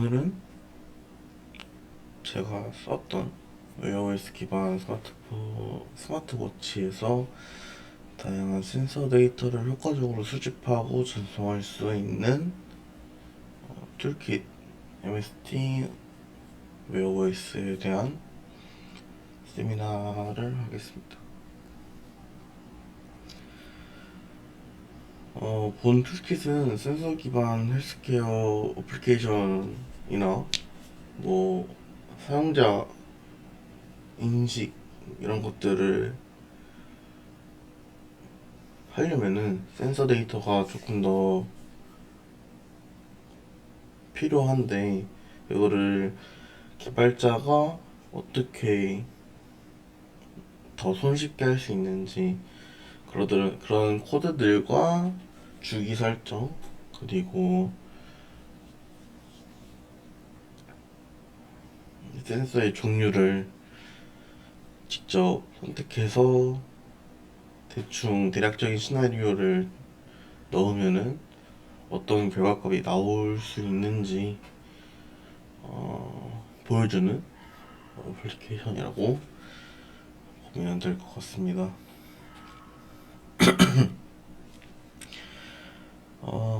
오늘은 제가 썼던 웨어OS 기반 스마트워치에서 다양한 센서 데이터를 효과적으로 수집하고 전송할 수 있는 툴킷 MST 웨어OS에 대한 세미나를 하겠습니다. 본 툴킷은 센서 기반 헬스케어 어플리케이션이나 사용자 인식 이런 것들을 하려면은 센서 데이터가 조금 더 필요한데, 이거를 개발자가 어떻게 더 손쉽게 할 수 있는지, 그런 코드들과 주기 설정, 그리고 센서의 종류를 직접 선택해서 대충 대략적인 시나리오를 넣으면은 어떤 결과값이 나올 수 있는지 보여주는 어플리케이션이라고 보면 될 것 같습니다.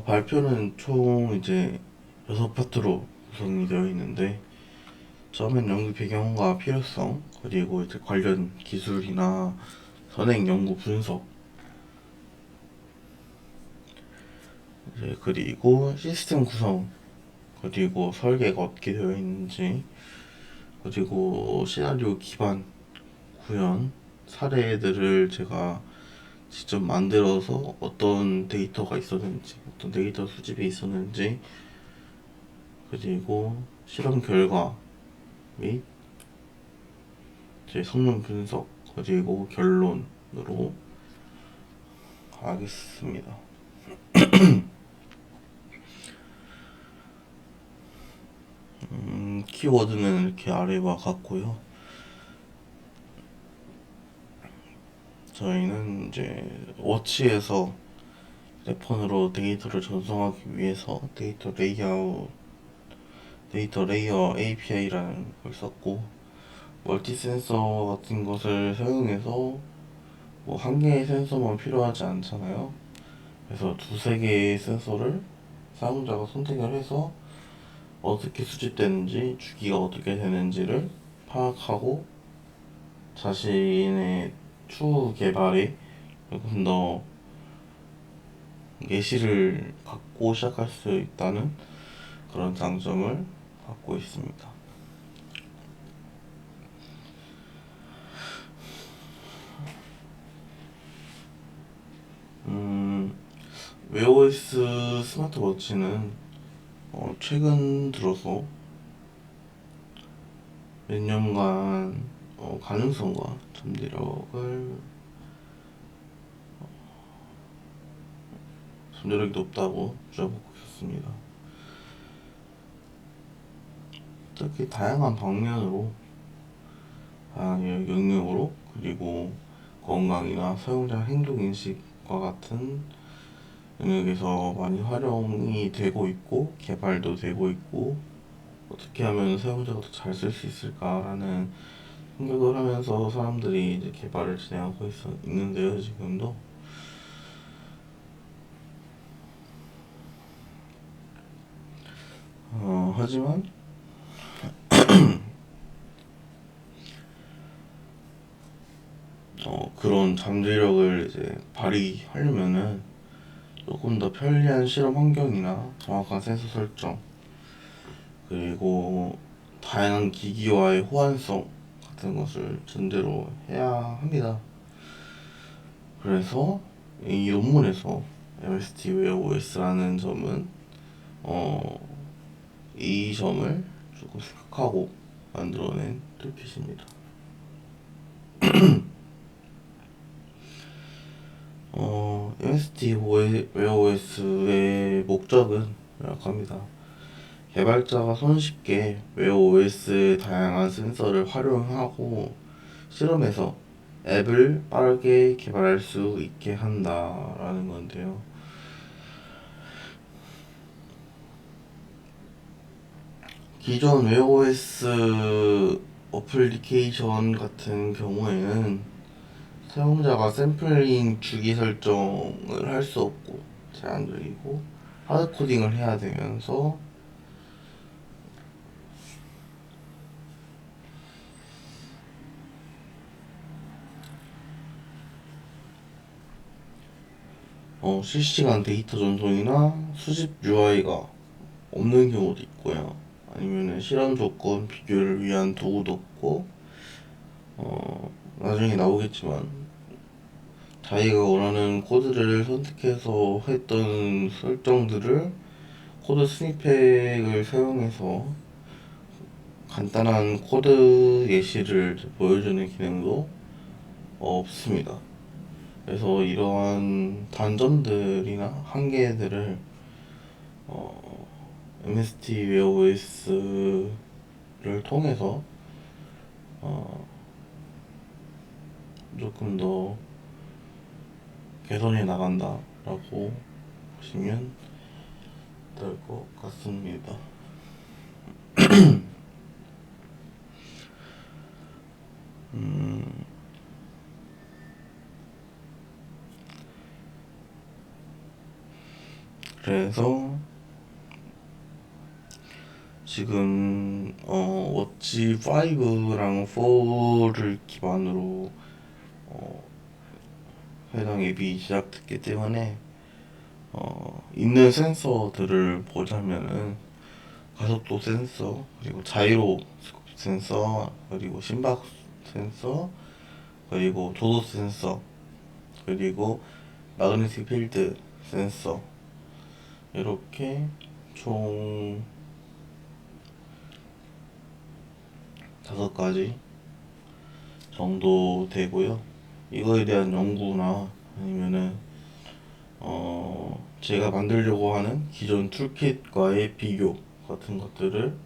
발표는 총 이제 6파트로 구성이 되어 있는데, 처음엔 연구 배경과 필요성, 그리고 이제 관련 기술이나 선행 연구 분석, 이제 그리고 시스템 구성, 그리고 설계가 어떻게 되어 있는지, 그리고 시나리오 기반 구현 사례들을 제가 직접 만들어서 어떤 데이터가 있었는지, 어떤 데이터 수집이 있었는지, 그리고 실험 결과 및 제 성능 분석, 그리고 결론으로 가겠습니다. 키워드는 이렇게 아래와 같고요. 저희는 이제 워치에서 휴대폰으로 데이터를 전송하기 위해서 데이터 레이어 API라는 걸 썼고, 멀티 센서 같은 것을 사용해서 한 개의 센서만 필요하지 않잖아요. 그래서 두세 개의 센서를 사용자가 선택을 해서 어떻게 수집되는지, 주기가 어떻게 되는지를 파악하고 자신의 추후 개발에 조금 더 예시를 갖고 시작할 수 있다는 그런 장점을 갖고 있습니다. 웨어OS 스마트워치는 최근 들어서 몇 년간 가능성과 잠재력이 높다고 주장하고 있었습니다. 특히 다양한 방면으로, 다양한 영역으로, 그리고 건강이나 사용자 행동 인식과 같은 영역에서 많이 활용이 되고 있고 개발도 되고 있고, 어떻게 하면 사용자가 더 잘 쓸 수 있을까라는 생각을 하면서 사람들이 이제 개발을 진행하고 있는데요, 지금도. 하지만 그런 잠재력을 이제 발휘하려면은 조금 더 편리한 실험 환경이나 정확한 센서 설정, 그리고 다양한 기기와의 호환성 같은 것을 전제로 해야 합니다. 그래서 이 논문에서 MST Wear OS라는 점은 이 점을 조금 생각하고 만들어낸 툴킷입니다. MST Wear OS의 목적은 명확합니다. 개발자가 손쉽게 웨어 OS의 다양한 센서를 활용하고 실험해서 앱을 빠르게 개발할 수 있게 한다라는 건데요. 기존 웨어OS 어플리케이션 같은 경우에는 사용자가 샘플링 주기 설정을 할 수 없고 제한적이고 하드코딩을 해야 되면서 실시간 데이터 전송이나 수집 UI가 없는 경우도 있고요. 아니면은 실험 조건 비교를 위한 도구도 없고, 나중에 나오겠지만 자기가 원하는 코드를 선택해서 했던 설정들을 코드 스니펙을 사용해서 간단한 코드 예시를 보여주는 기능도 없습니다. 그래서 이러한 단점들이나 한계들을 MST 웨어OS를 통해서 조금 더 개선해 나간다라고 보시면 될 것 같습니다. 그래서 지금 워치 5랑 4를 기반으로 해당 앱이 시작됐기 때문에 있는 센서들을 보자면은 가속도 센서, 그리고 자이로 센서, 그리고 심박 센서, 그리고 조도 센서, 그리고 마그네틱 필드 센서, 이렇게 총 5가지 정도 되고요. 이거에 대한 연구나 아니면은 제가 만들려고 하는 기존 툴킷과의 비교 같은 것들을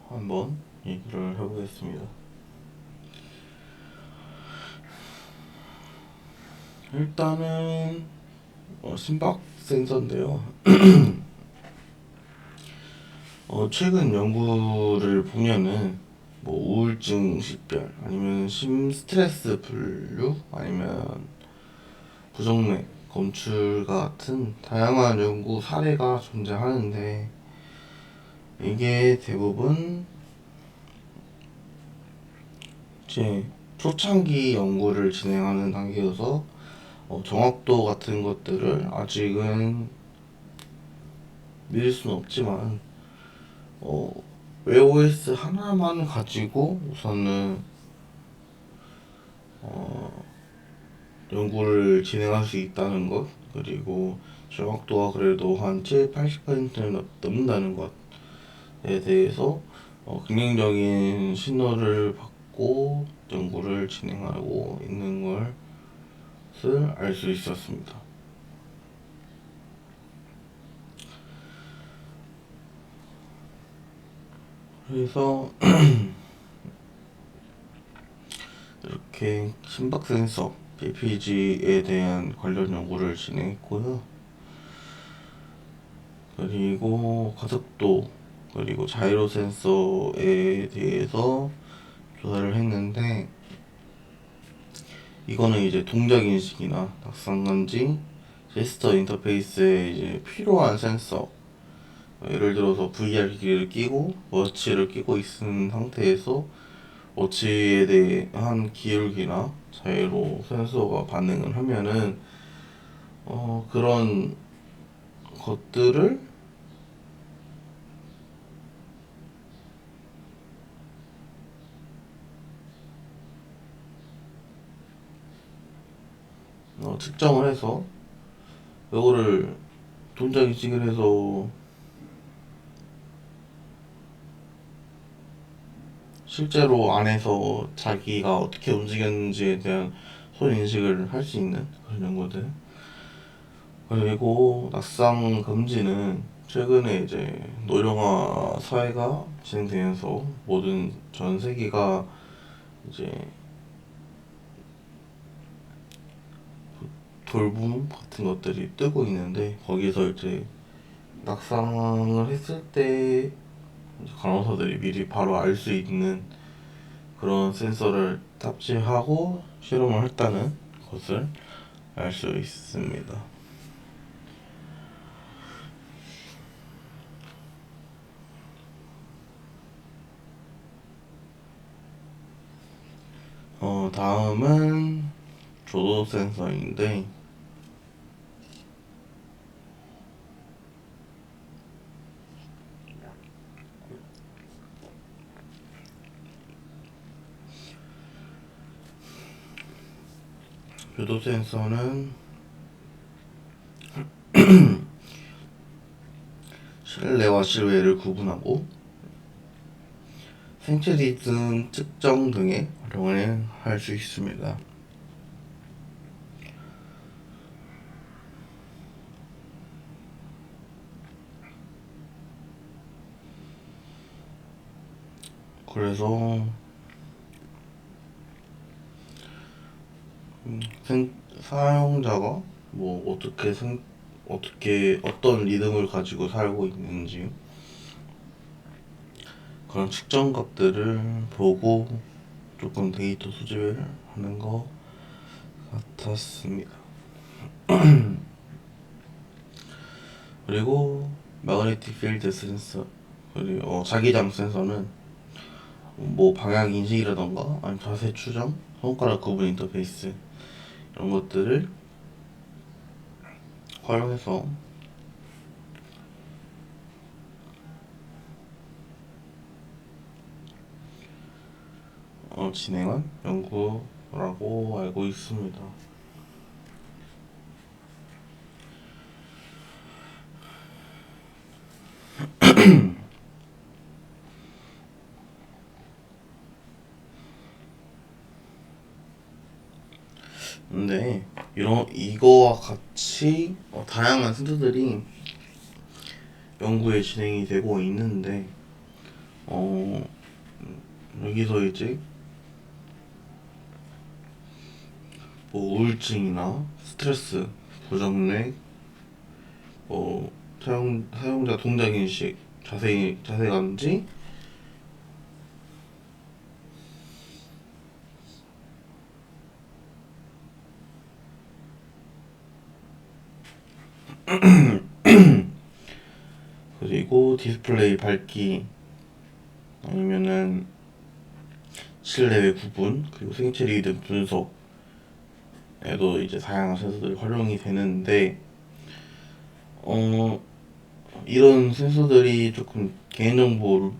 한번 얘기를 해보겠습니다. 일단은 심박 센서인데요. 최근 연구를 보면은 뭐 우울증 식별 아니면 심스트레스 분류 아니면 부정맥 검출과 같은 다양한 연구 사례가 존재하는데, 이게 대부분 이제 초창기 연구를 진행하는 단계여서 정확도 같은 것들을 아직은 믿을 수는 없지만 웨어OS 하나만 가지고 우선은 연구를 진행할 수 있다는 것, 그리고 정확도가 그래도 한 70~80%는 넘는다는 것에 대해서 긍정적인 신호를 받고 연구를 진행하고 있는 것을 알 수 있었습니다. 그래서 이렇게 심박 센서 BPG에 대한 관련 연구를 진행했고요. 그리고 가속도, 그리고 자이로 센서에 대해서 조사를 했는데, 이거는 이제 동작 인식이나 낙상 감지, 제스처 인터페이스에 이제 필요한 센서, 예를 들어서 VR 기기를 끼고 워치를 끼고 있는 상태에서 워치에 대한 기울기나 자이로 센서가 반응을 하면은 그런 것들을 측정을 해서 이거를 동작 인식을 해서 실제로 안에서 자기가 어떻게 움직였는지에 대한 손인식을 할 수 있는 그런 연구들. 그리고 낙상 금지는 최근에 이제 노령화 사회가 진행되면서 모든 전 세계가 이제 돌봄 같은 것들이 뜨고 있는데, 거기서 이제 낙상을 했을 때 간호사들이 미리 바로 알 수 있는 그런 센서를 탑재하고 실험을 했다는 것을 알 수 있습니다. 다음은 조도 센서인데, 조도 센서는 실내와 실외를 구분하고 생체 리듬 측정 등에 활용을 할 수 있습니다. 그래서 사용자가 뭐 어떻게 어떤 리듬을 가지고 살고 있는지 그런 측정값들을 보고 조금 데이터 수집을 하는 것 같았습니다. 그리고 마그네틱 필드 센서, 그리고 자기장 센서는 뭐 방향 인식이라던가 아니면 자세 추정, 손가락 구분 인터페이스 이런 것들을 활용해서 진행한 연구라고 알고 있습니다. 근데 이거와 같이 다양한 센서들이 연구에 진행이 되고 있는데 여기서 이제 뭐 우울증이나 스트레스, 부정맥, 사용자 동작 인식, 자세 감지, 그리고 디스플레이 밝기, 아니면은 실내외 구분, 그리고 생체 리듬 분석에도 이제 다양한 센서들이 활용이 되는데 이런 센서들이 조금 개인정보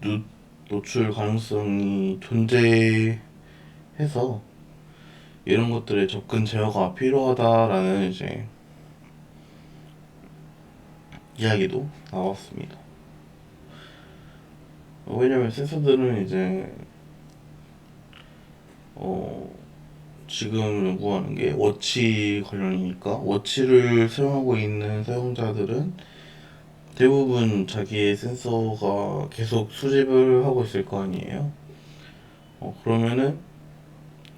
노출 가능성이 존재해서 이런 것들의 접근 제어가 필요하다라는 이제 이야기도 나왔습니다. 왜냐면 센서들은 이제 지금 연구하는 게 워치 관련이니까 워치를 사용하고 있는 사용자들은 대부분 자기의 센서가 계속 수집을 하고 있을 거 아니에요. 그러면은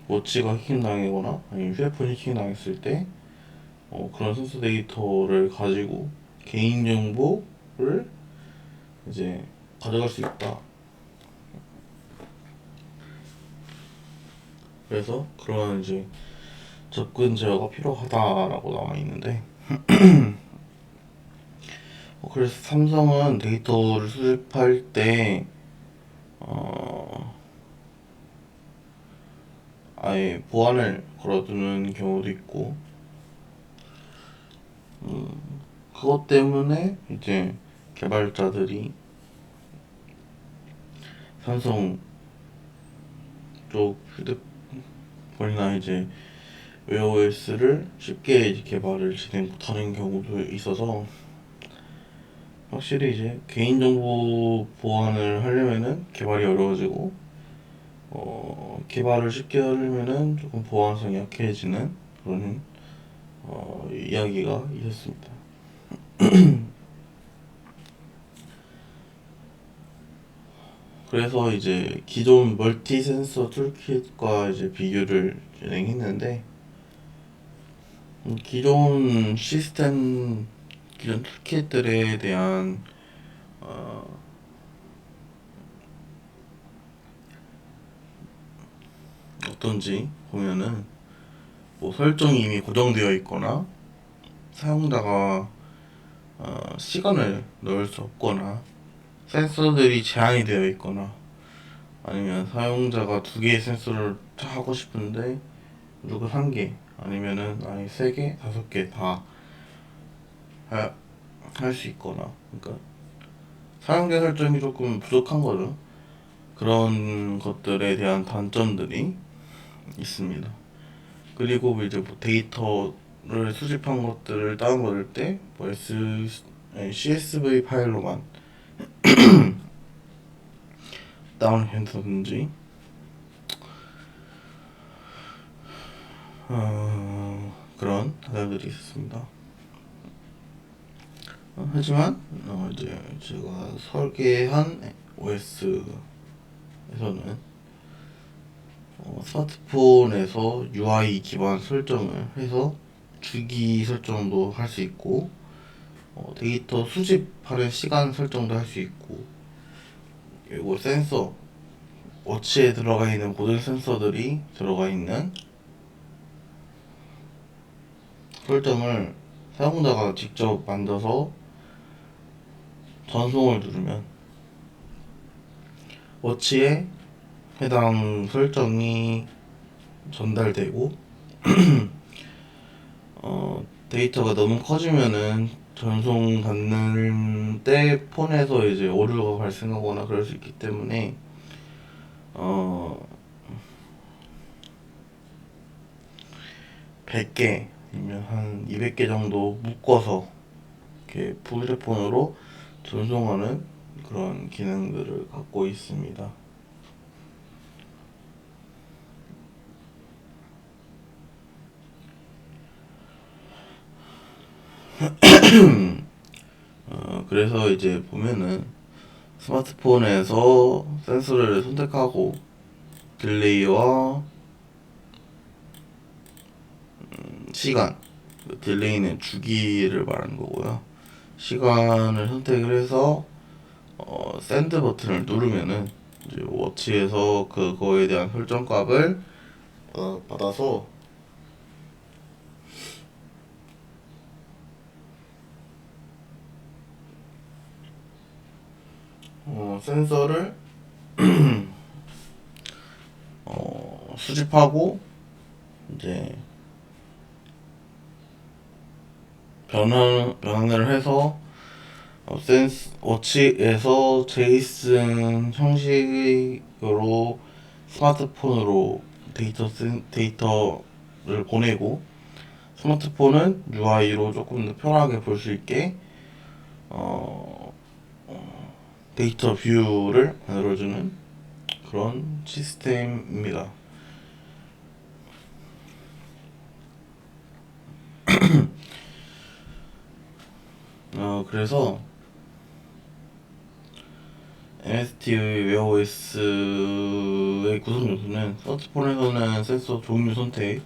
워치가 해킹당하거나 아니면 휴대폰이 해킹당했을 때 그런 센서 데이터를 가지고 개인정보를 이제 가져갈 수 있다. 그래서 그런 이제 접근 제어가 필요하다라고 나와 있는데 그래서 삼성은 데이터를 수집할 때 아예 보안을 걸어두는 경우도 있고 그것 때문에 이제 개발자들이 삼성 쪽 휴대폰이나 이제 웨어OS를 쉽게 이제 개발을 진행 못하는 경우도 있어서 확실히 이제 개인정보 보안을 하려면은 개발이 어려워지고 개발을 쉽게 하려면은 조금 보안성이 약해지는 그런 이야기가 있었습니다. 그래서 이제 기존 멀티 센서 툴킷과 이제 비교를 진행했는데 기존 툴킷들에 대한 어떤지 보면은 뭐 설정이 이미 고정되어 있거나 사용자가 시간을 넣을 수 없거나 센서들이 제한이 되어 있거나 아니면 사용자가 두 개의 센서를 다 하고 싶은데 무조건 한 개 아니면은 아니 세 개, 다섯 개 다 할 수 있거나 그러니까 사용자 설정이 조금 부족한 거죠. 그런 것들에 대한 단점들이 있습니다. 그리고 이제 뭐 데이터를 수집한 것들을 다운받을 때 뭐 CSV 파일로만 다운했었는지 그런 하자들이 있었습니다. 하지만 이제 제가 설계한 OS에서는 스마트폰에서 UI 기반 설정을 해서 주기 설정도 할 수 있고 데이터 수집하는 시간 설정도 할 수 있고 그리고 센서 워치에 들어가 있는 모든 센서들이 들어가 있는 설정을 사용자가 직접 만들어서 전송을 누르면 워치에 해당 설정이 전달되고 데이터가 너무 커지면은 전송 받는 때 폰에서 이제 오류가 발생하거나 그럴 수 있기 때문에 100개 아니면 한 200개 정도 묶어서 이렇게 휴대폰으로 전송하는 그런 기능들을 갖고 있습니다. 그래서 이제 보면은 스마트폰에서 센서를 선택하고 딜레이와 시간, 딜레이는 주기를 말하는 거고요. 시간을 선택을 해서 샌드 버튼을 누르면은 이제 워치에서 그거에 대한 설정값을 받아서 센서를 수집하고 이제 변환을 해서 워치에서 제이슨 형식으로 스마트폰으로 데이터를 보내고 스마트폰은 UI로 조금 더 편하게 볼 수 있게 데이터 뷰를 만들어주는 그런 시스템입니다. 그래서 MST의 웨어OS의 구성 요소는 스마트폰에서는 센서 종류 선택,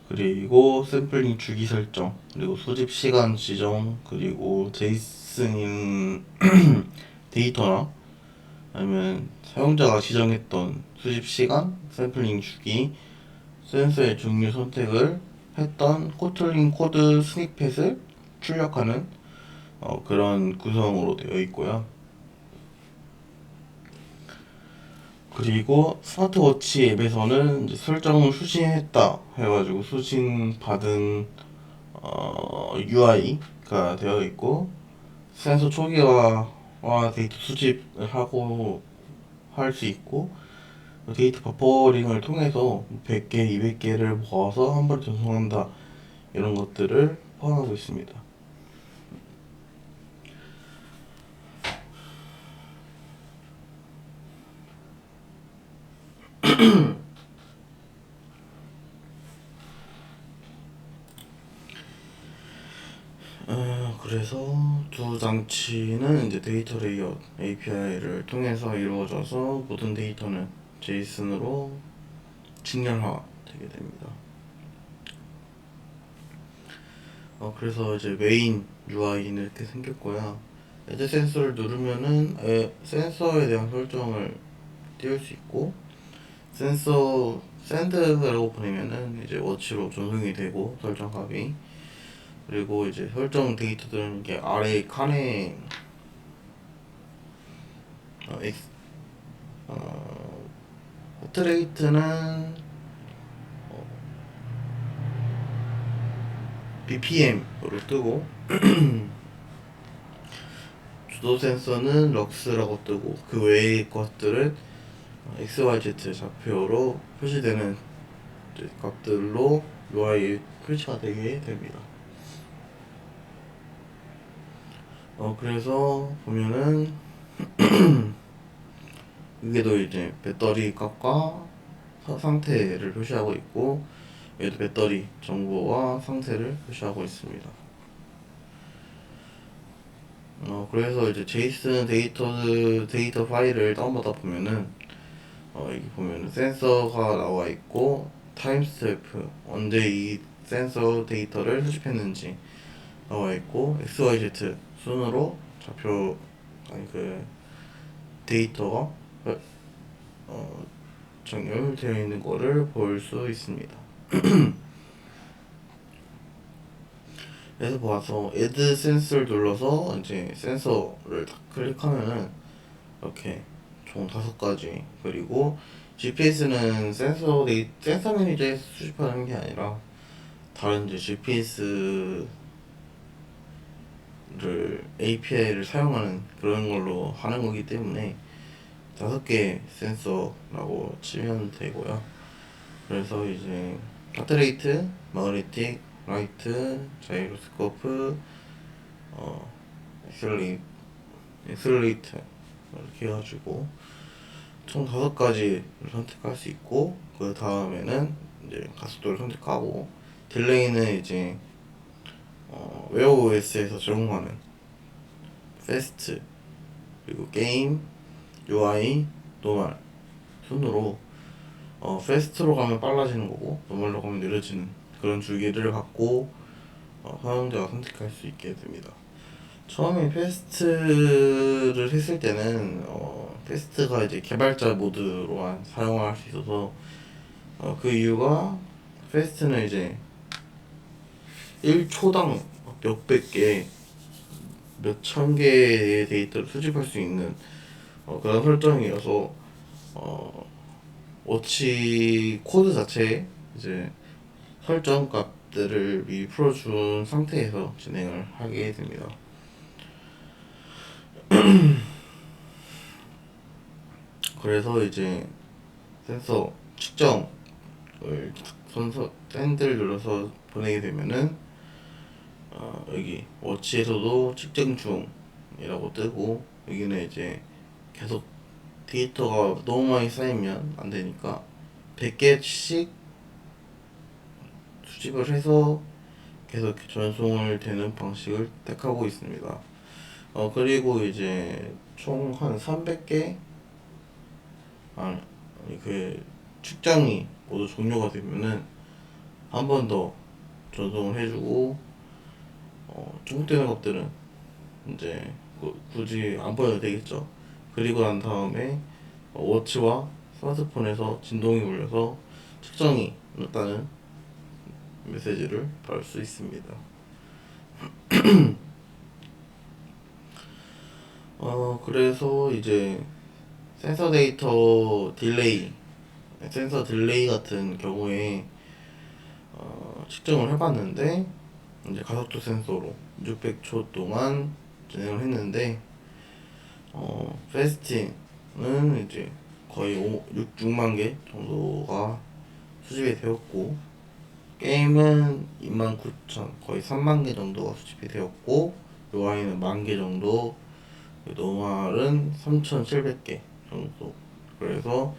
그리고 샘플링 주기 설정, 그리고 수집 시간 지정, 그리고 제이슨 데이터나 아니면 사용자가 지정했던 수집 시간, 샘플링 주기, 센서의 종류 선택을 했던 코틀린 코드 스니펫을 출력하는 그런 구성으로 되어 있고요. 그리고 스마트워치 앱에서는 이제 설정을 수신했다 해가지고 수신 받은 UI가 되어 있고 센서 초기화와 데이터 수집을 하고 할 수 있고 데이터 버퍼링을 통해서 100개, 200개를 모아서 한 번에 전송한다 이런 것들을 포함하고 있습니다. 그래서 두 장치는 이제 데이터 레이어 API를 통해서 이루어져서 모든 데이터는 제이슨으로 직렬화 되게 됩니다. 그래서 이제 메인 UI는 이렇게 생겼고요. 에드 센서를 누르면은 센서에 대한 설정을 띄울 수 있고 센서 샌드라고 보내면은 이제 워치로 전송이 되고 설정 값이, 그리고 이제 설정 데이터들은 이게 아래 칸에 X, 하트레이트는 BPM으로 뜨고 주도 센서는 럭스라고 뜨고, 그 외의 것들은 XYZ 좌표로 표시되는 값들로 UI에 표시가 되게 됩니다. 그래서 보면은 여기도 이제 배터리 값과 상태를 표시하고 있고, 여기도 배터리 정보와 상태를 표시하고 있습니다. 그래서 이제 제이슨 데이터 파일을 다운받아 보면은 여기 보면은 센서가 나와 있고, 타임스탬프 언제 이 센서 데이터를 수집했는지 나와 있고, XYZ 순으로 좌표 그 데이터가 정렬되어 있는 거를 볼 수 있습니다. 그래서 보아서 add 센서를 눌러서 이제 센서를 딱 클릭하면은 이렇게 총 5가지, 그리고 GPS는 센서 매니저에서 수집하는 게 아니라 다른 이제 GPS를 API를 사용하는 그런 걸로 하는 거기 때문에 5개 센서라고 치면 되고요. 그래서 이제 하트레이트, 마그네틱, 라이트, 자이로스코프, 엑셀레이트 이렇게 해가지고 총 5가지를 선택할 수 있고, 그 다음에는 이제 가속도를 선택하고, 딜레이는 이제 웨어OS에서 제공하는 패스트, 그리고 게임, UI, 노멀 순으로 패스트로 가면 빨라지는 거고 노멀로 가면 느려지는 그런 주기를 갖고 사용자가 선택할 수 있게 됩니다. 처음에 패스트를 했을 때는 패스트가 이제 개발자 모드로만 사용할 수 있어서 그 이유가, 패스트는 이제 1초당 몇백 개, 몇천 개의 데이터를 수집할 수 있는 그런 설정이어서 워치 코드 자체에 이제 설정 값들을 미리 풀어준 상태에서 진행을 하게 됩니다. 그래서 이제 센서 측정을 샌드를 눌러서 보내게 되면은 여기 워치에서도 측정 중이라고 뜨고, 여기는 이제 계속 데이터가 너무 많이 쌓이면 안 되니까 100개씩 수집을 해서 계속 전송을 되는 방식을 택하고 있습니다. 그리고 이제 총 한 300개 그 측정이 모두 종료가 되면은 한 번 더 전송을 해주고, 중복되는 것들은 이제 굳이 안 보여도 되겠죠. 그리고 난 다음에 워치와 스마트폰에서 진동이 울려서 측정이 늦다는 메시지를 받을 수 있습니다. 그래서 이제 센서 딜레이 같은 경우에 측정을 해봤는데, 이제 가속도 센서로 600초 동안 진행을 했는데, 패스팅은 이제 거의 6만 개 정도가 수집이 되었고, 게임은 29,000, 거의 3만 개 정도가 수집이 되었고, UI는 10,000개 정도, 노멀은 3,700개 정도. 그래서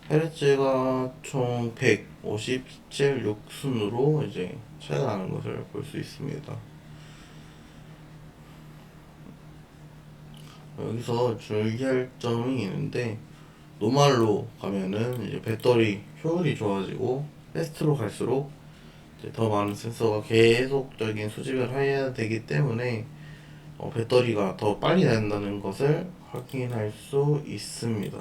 헤르츠가 총 157.6순으로 이제 차이가 나는 것을 볼 수 있습니다. 여기서 주의할 점이 있는데, 노멀로 가면은 이제 배터리 효율이 좋아지고, 패스트로 갈수록 이제 더 많은 센서가 계속적인 수집을 해야 되기 때문에 배터리가 더 빨리 닳는다는 것을 확인할 수 있습니다.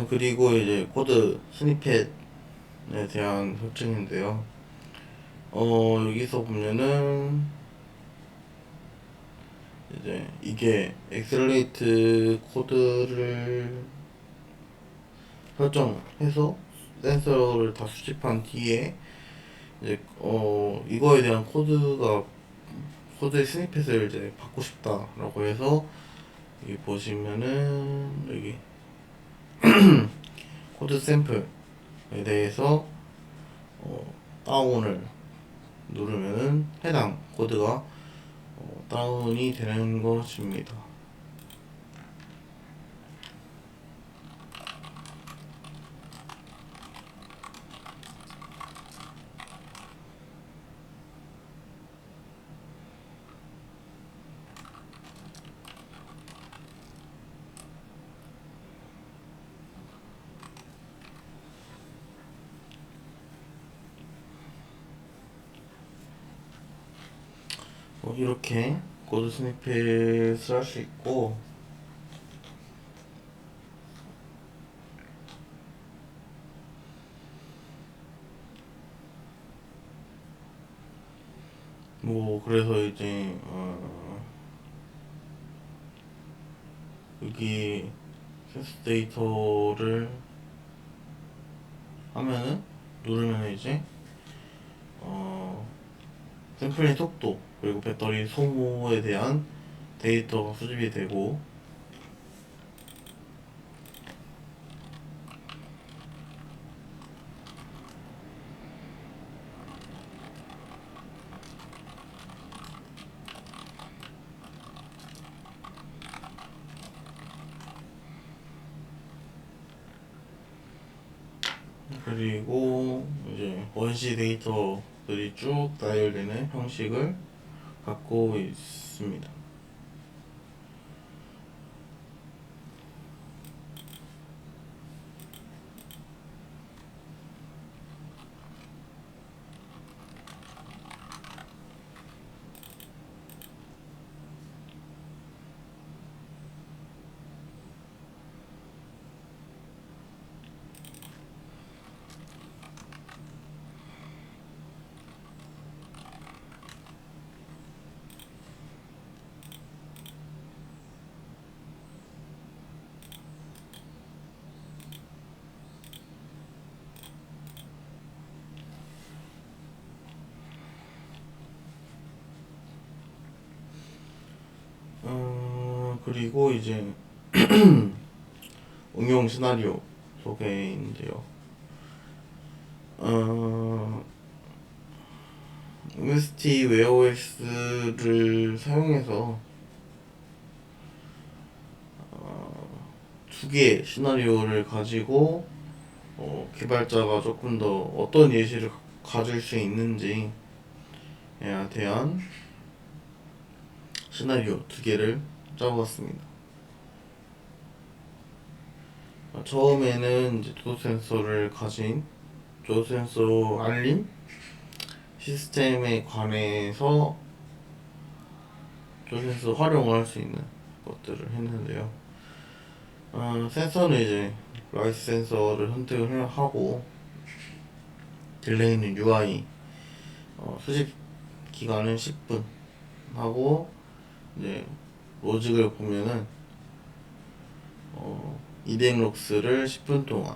그리고 이제 코드 스니펫에 대한 설정인데요. 여기서 보면은 이제 이게 엑셀레이트 코드를 설정해서 센서를 다 수집한 뒤에 이제 이거에 대한 코드의 스니펫을 이제 받고 싶다라고 해서 여기 보시면은 여기 코드 샘플에 대해서 다운을 누르면은 해당 코드가 다운이 되는 것입니다. 이렇게 코드 스니펫을 할 수 있고, 그래서 이제 여기 센스 데이터를 하면은 누르면 이제 샘플링 속도 그리고 배터리 소모에 대한 데이터가 수집이 되고, 그리고 이제 원시 데이터들이 쭉 나열되는 형식을 갖고 있습니다. 그리고 이제 응용 시나리오 소개인데요. MST 웨어OS를 사용해서 두 개의 시나리오를 가지고 개발자가 조금 더 어떤 예시를 가질 수 있는지에 대한 시나리오 두 개를 짜보았습니다. 처음에는 이제 조도 센서를 가진 조도 센서 알림 시스템에 관해서 조도 센서 활용을 할 수 있는 것들을 했는데요. 센서는 이제 라이스 센서를 선택을 하고, 딜레이는 UI, 수집 기간은 10분 하고, 이제 로직을 보면은 이덱 록스를 10분 동안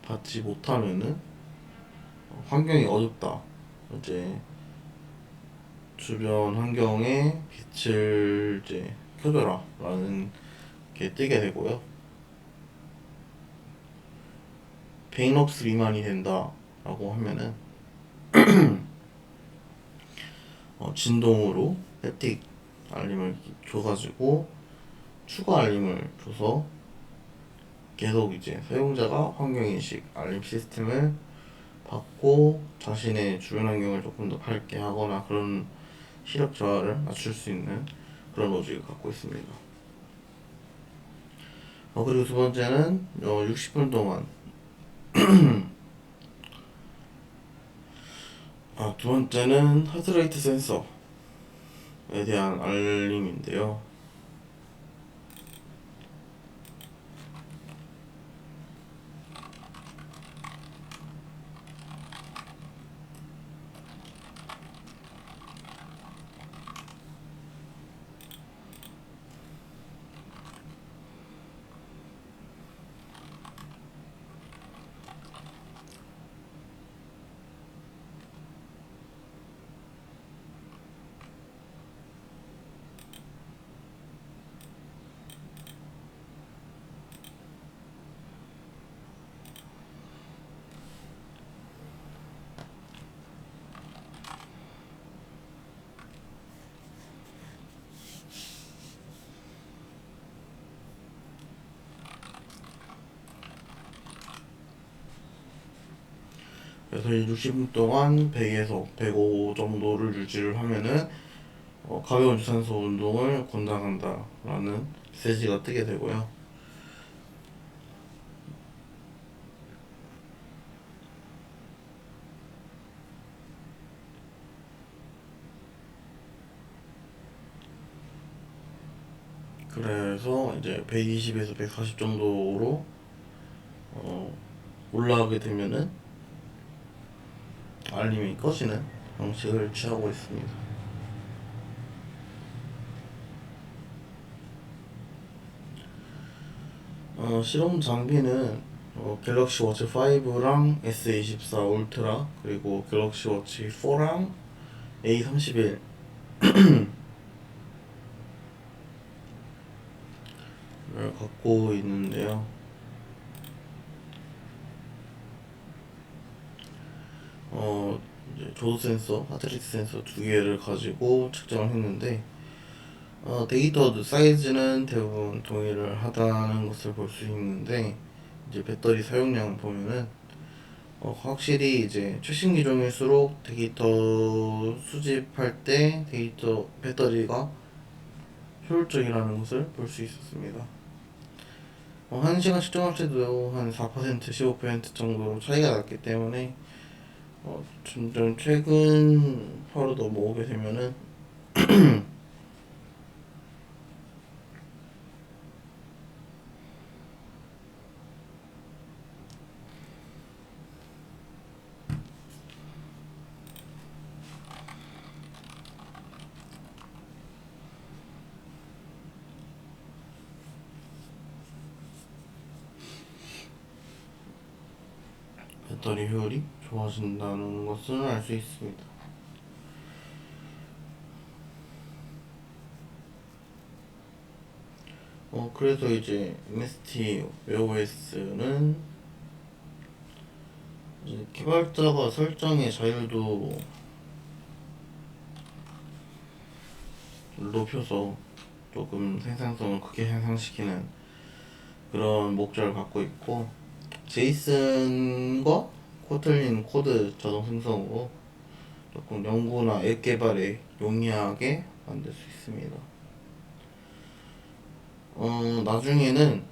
받지 못하면은 환경이 어둡다, 이제 주변 환경에 빛을 이제 켜줘라 라는 게 뜨게 되고요. 100럭스 미만이 된다 라고 하면은 진동으로 햅틱 알림을 줘가지고 추가 알림을 줘서 계속 이제 사용자가 환경인식 알림 시스템을 받고 자신의 주변 환경을 조금 더 밝게 하거나 그런 시력 저하를 낮출 수 있는 그런 로직을 갖고 있습니다. 그리고 두 번째는 60분 동안 두 번째는 하드레이트 센서 대한 알림인데요. 그래서 60분 동안 100에서 105 정도를 유지를 하면은 가벼운 유산소 운동을 권장한다 라는 메시지가 뜨게 되고요. 그래서 이제 120에서 140 정도로 올라가게 되면은 알림이 꺼지는 방식을 취하고 있습니다. 실험 장비는 갤럭시 워치 5랑 S24 울트라 그리고 갤럭시 워치 4랑 A31 를 갖고 있는데요. 이제 조도 센서, 하드리스 센서 두 개를 가지고 측정을 했는데 데이터 사이즈는 대부분 동일을 하다는 것을 볼 수 있는데 이제 배터리 사용량 보면은 확실히 이제 최신 기종일수록 데이터 수집할 때 데이터 배터리가 효율적이라는 것을 볼 수 있었습니다. 1시간 측정할 때도 한 4%, 15% 정도 차이가 났기 때문에 점점 최근 하루 넘어오게 되면은 배터리 효율이 좋아진다는 것을 알 수 있습니다. 그래서 이제 MST 웨어OS는 이제 개발자가 설정의 자율도 높여서 조금 생산성을 크게 향상시키는 그런 목적을 갖고 있고 제이슨과 코틀린 코드 자동 생성으로 조금 연구나 앱 개발에 용이하게 만들 수 있습니다. 나중에는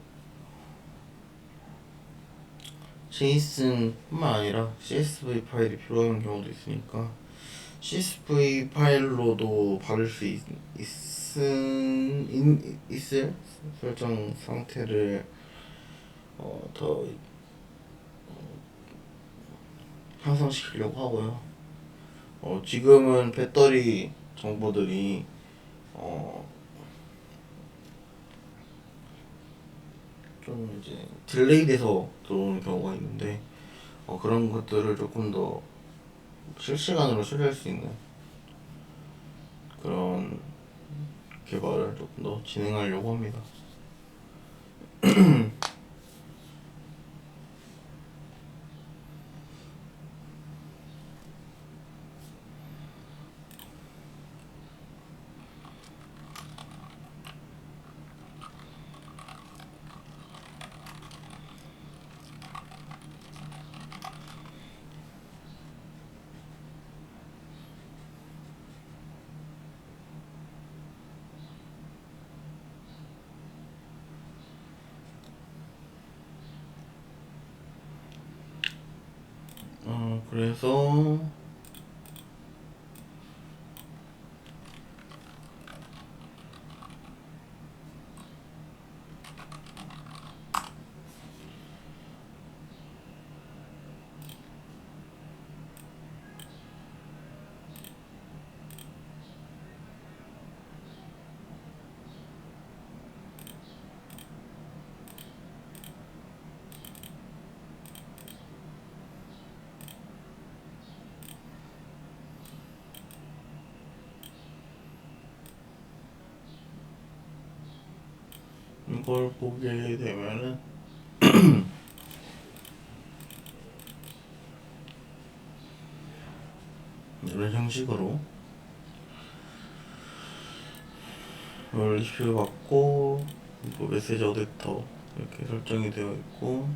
제이슨뿐만 아니라 CSV 파일이 필요한 경우도 있으니까 CSV 파일로도 받을 수 있을 설정 상태를 더 향상시키려고 하고요. 지금은 배터리 정보들이 좀 이제 딜레이 돼서 들어오는 경우가 있는데 그런 것들을 조금 더 실시간으로 처리할 수 있는 그런 개발을 조금 더 진행하려고 합니다. 그래서 이걸 보게 되면은 이런 형식으로 리뷰 받고 뭐 메시지 어댑터 이렇게 설정이 되어 있고,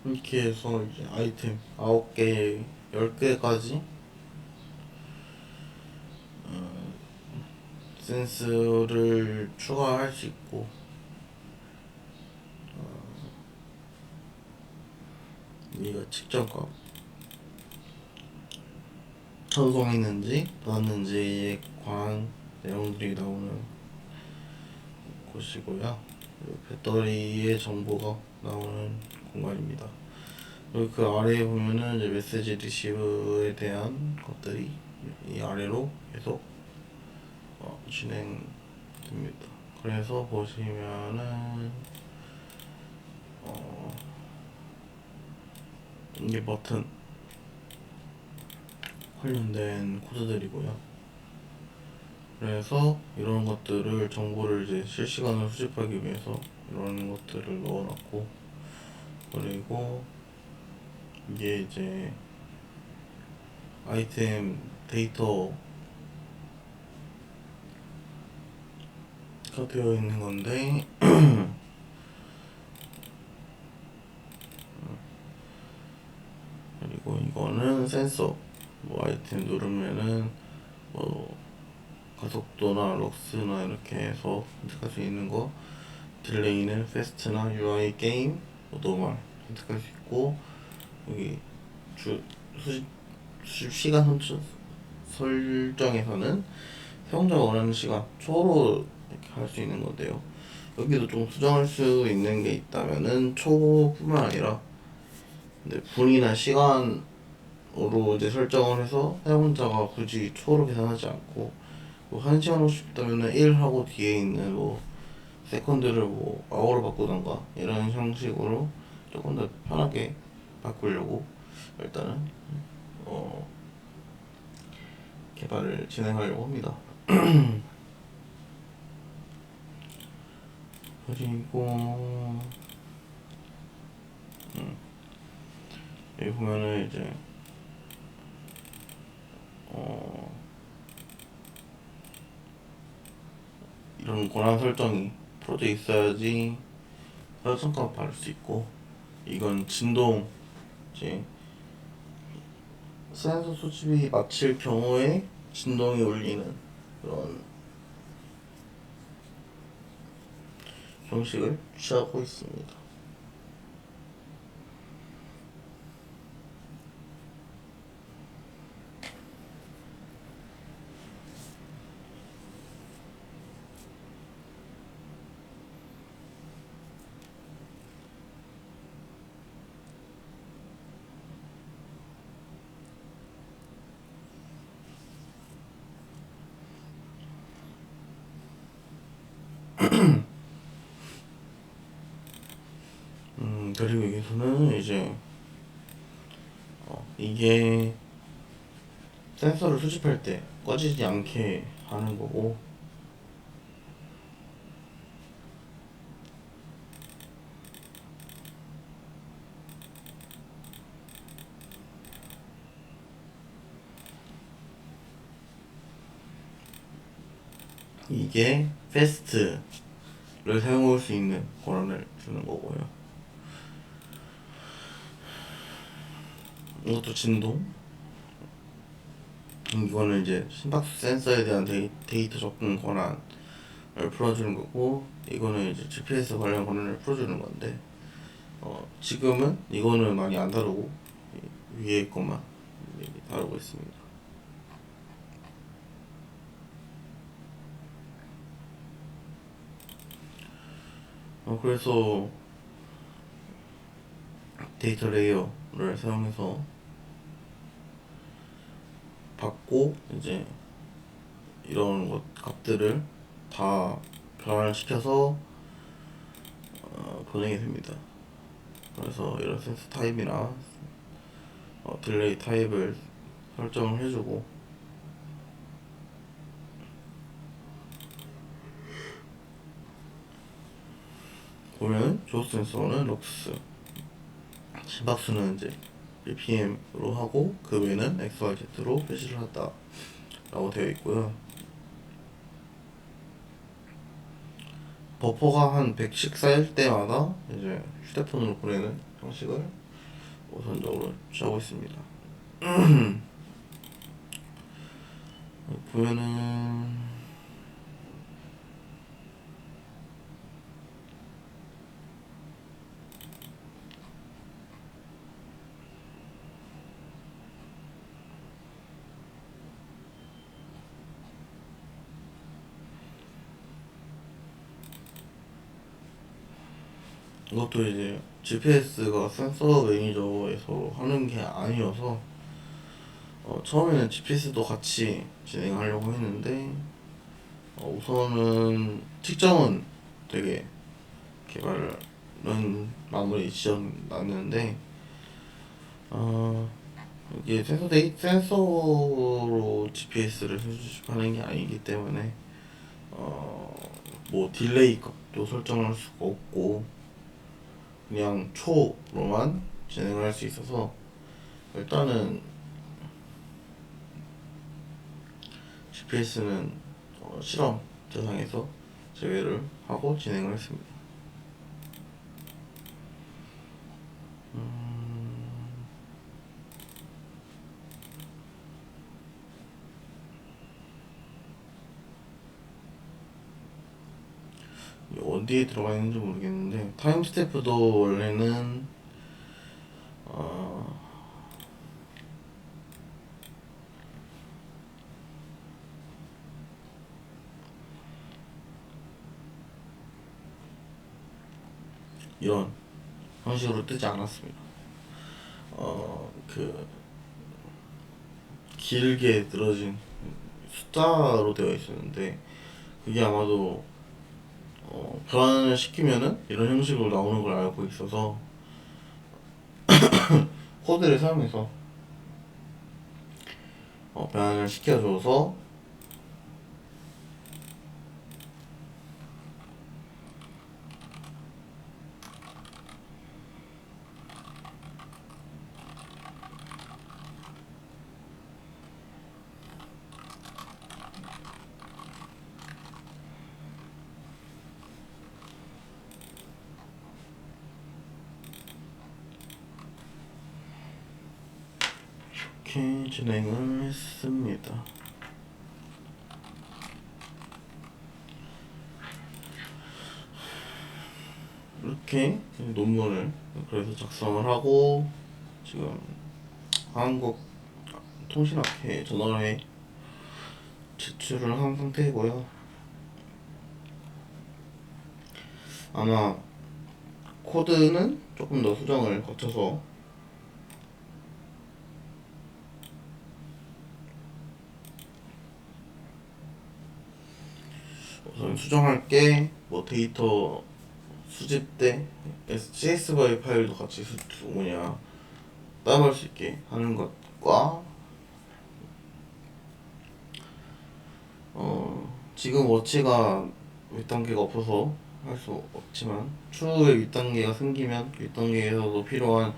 이렇게 해서 이제 아이템 9개, 10개까지 센스를 추가할 수 있고, 이거 측정값 전송했는지 받았는지에 관한 내용들이 나오는 곳이고요. 그리고 배터리의 정보가 나오는 공간입니다. 그리고 그 아래에 보면은 이제 메시지 리시브에 대한 것들이 이 아래로 계속 진행됩니다. 그래서 보시면은 이게 버튼 관련된 코드들이고요. 그래서 이런 것들을 정보를 이제 실시간으로 수집하기 위해서 이런 것들을 넣어놨고, 그리고 이게 이제 아이템 데이터가 되어 있는 건데 그리고 이거는 센서, 뭐 아이템 누르면은 뭐 가속도나 럭스나 이렇게 해서 선택할 수 있는 거, 딜레이는 패스트나 UI 게임, 뭐 노멀 선택할 수 있고, 여기 수집 시간 설정에서는 사용자가 원하는 시간 초로 이렇게 할 수 있는 건데요. 여기도 좀 수정할 수 있는 게 있다면은 초뿐만 아니라 분이나 시간으로 이제 설정을 해서 사용자가 굳이 초로 계산하지 않고 뭐 1시간 하고 싶다면은 1 하고 뒤에 있는 뭐 세컨드를 뭐 아워로 바꾸던가 이런 형식으로 조금 더 편하게 바꾸려고 일단은 개발을 진행하려고 합니다. 그리고 여기 보면은 이제 이런 권한 설정이 풀어져 있어야지 설정값 받을 수 있고, 이건 진동, 이제 센서 수집이 마칠 경우에 진동이 울리는 그런 형식을 취하고 있습니다. 그리고 여기서는 이제 이게 센서를 수집할 때 꺼지지 않게 하는 거고, 이게 패스트를 사용할 수 있는 권한을 주는 거고요. 이것도 진동. 이거는 이제 심박수 센서에 대한 데이터 접근 권한을 풀어주는 거고, 이거는 이제 GPS 관련 권한을 풀어주는 건데, 지금은 이거는 많이 안 다루고 위에 것만 다루고 있습니다. 그래서 데이터 레이어를 사용해서 받고 이제 이런 것 값들을 다 변환을 시켜서 보내게 됩니다. 그래서 이런 센서 타입이나 딜레이 타입을 설정을 해주고, 보면 조스 센서는 럭스, 심박수는 이제 BPM으로 하고 그 외에는 XYZ로 표시를 한다 라고 되어 있고요. 버퍼가 한 100씩 쌓일 때마다 이제 휴대폰으로 보내는 형식을 우선적으로 취하고 있습니다. 보면은 이것도 이제 GPS가 센서 매니저에서 하는 게 아니어서 처음에는 GPS도 같이 진행하려고 했는데 우선은 측정은 되게 개발은 마무리 지어놨는데 이게 센서로 GPS를 수집하는 게 아니기 때문에 뭐 딜레이 값도 설정할 수가 없고 그냥 초로만 진행을 할 수 있어서 일단은 GPS는 실험 대상에서 제외를 하고 진행을 했습니다. 어디에 들어가 있는지 모르겠는데 타임 스태프도 원래는 이런 형식으로 뜨지 않았습니다. 그 길게 늘어진 숫자로 되어 있었는데 그게 아마도 변환을 시키면은 이런 형식으로 나오는 걸 알고 있어서 코드를 사용해서 변환을 시켜줘서 이렇게 진행을 했습니다. 이렇게 논문을 그래서 작성을 하고 지금 한국통신학회 저널에 제출을 한 상태이고요. 아마 코드는 조금 더 수정을 거쳐서 우선 수정할 게 뭐 데이터 수집 때 CS 파일도 같이 따라갈 수 있게 하는 것과 지금 워치가 윗단계가 없어서 할 수 없지만 추후에 윗단계가 생기면 윗단계에서도 필요한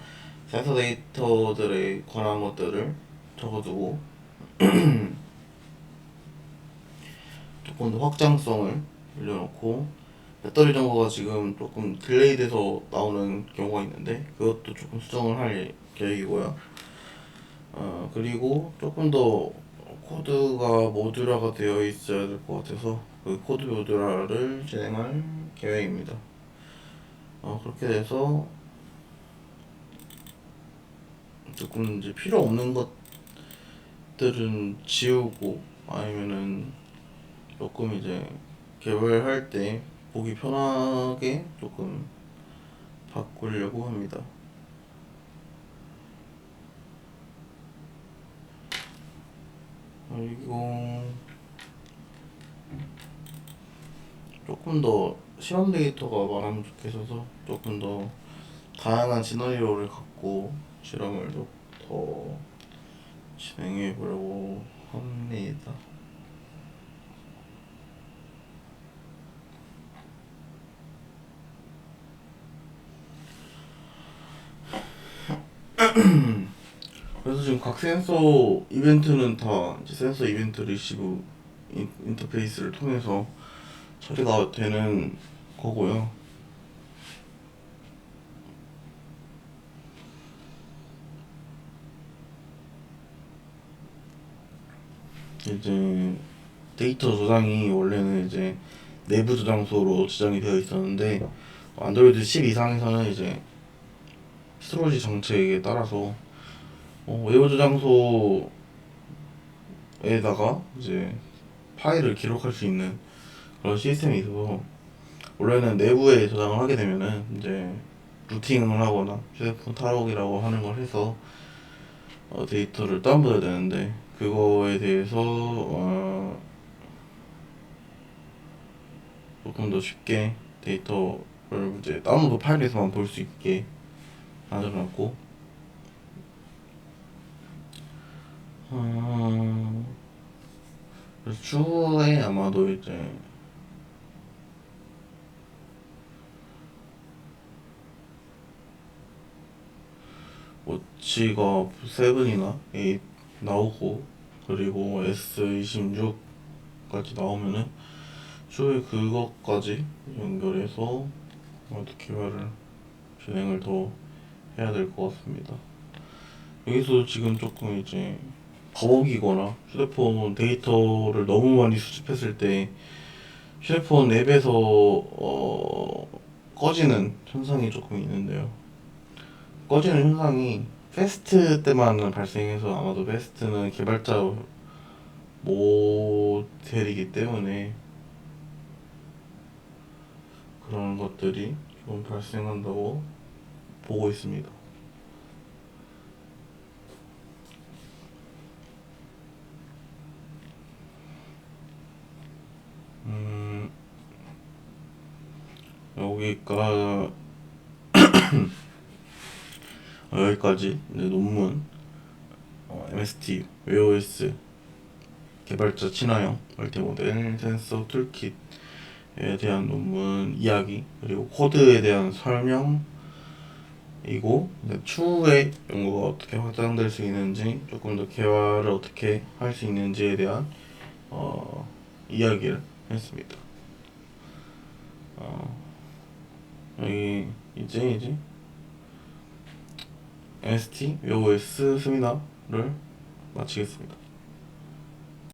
센서 데이터들에 관한 것들을 적어두고 조금 더 확장성을 올려놓고 배터리 정보가 지금 조금 딜레이 돼서 나오는 경우가 있는데 그것도 조금 수정을 할 계획이고요. 그리고 조금 더 코드가 모듈화가 되어 있어야 될 것 같아서 그 코드 모듈화를 진행할 계획입니다. 그렇게 돼서 조금 이제 필요 없는 것들은 지우고 아니면은 조금 이제 개발할 때 보기 편하게 조금 바꾸려고 합니다. 그리고 조금 더 실험 데이터가 많으면 좋겠어서 조금 더 다양한 시나리오를 갖고 실험을 더 진행해 보려고 합니다. 그래서 지금 각 센서 이벤트는 다 이제 센서 이벤트 리시브 인터페이스를 통해서 처리가 되는 거고요. 이제 데이터 저장이 원래는 이제 내부 저장소로 지정이 되어 있었는데 안드로이드 10 이상에서는 이제 스토리지 정책에 따라서 외부 저장소에다가 이제 파일을 기록할 수 있는 그런 시스템이 있어서 원래는 내부에 저장을 하게 되면은 이제 루팅을 하거나 휴대폰 탈옥이라고 하는 걸 해서 데이터를 다운받아야 되는데 그거에 대해서 조금 더 쉽게 데이터를 이제 다운로드 파일에서만 볼 수 있게 만들어놨고 그래서 추후에 아마도 이제 워치가 7이나 8 나오고 그리고 S26까지 나오면은 추후에 그것까지 연결해서 아마도 개발을 진행을 더 해야 될 것 같습니다. 여기서 지금 조금 이제 버벅이거나 휴대폰 데이터를 너무 많이 수집했을 때 휴대폰 앱에서 꺼지는 현상이 조금 있는데요. 꺼지는 현상이 페스트 때만 발생해서 아마도 페스트는 개발자 모델이기 때문에 그런 것들이 좀 발생한다고 보고 있습니다. 여기가 여기까지 이제 논문 MST 웨어OS 개발자 친화형 멀티모델 센서 툴킷에 대한 논문 이야기 그리고 코드에 대한 설명이고 추후에 연구가 어떻게 확장될 수 있는지 조금 더 개발을 어떻게 할 수 있는지에 대한 이야기를 했습니다. 여기 이제 MST 웨어OS 세미나를 마치겠습니다.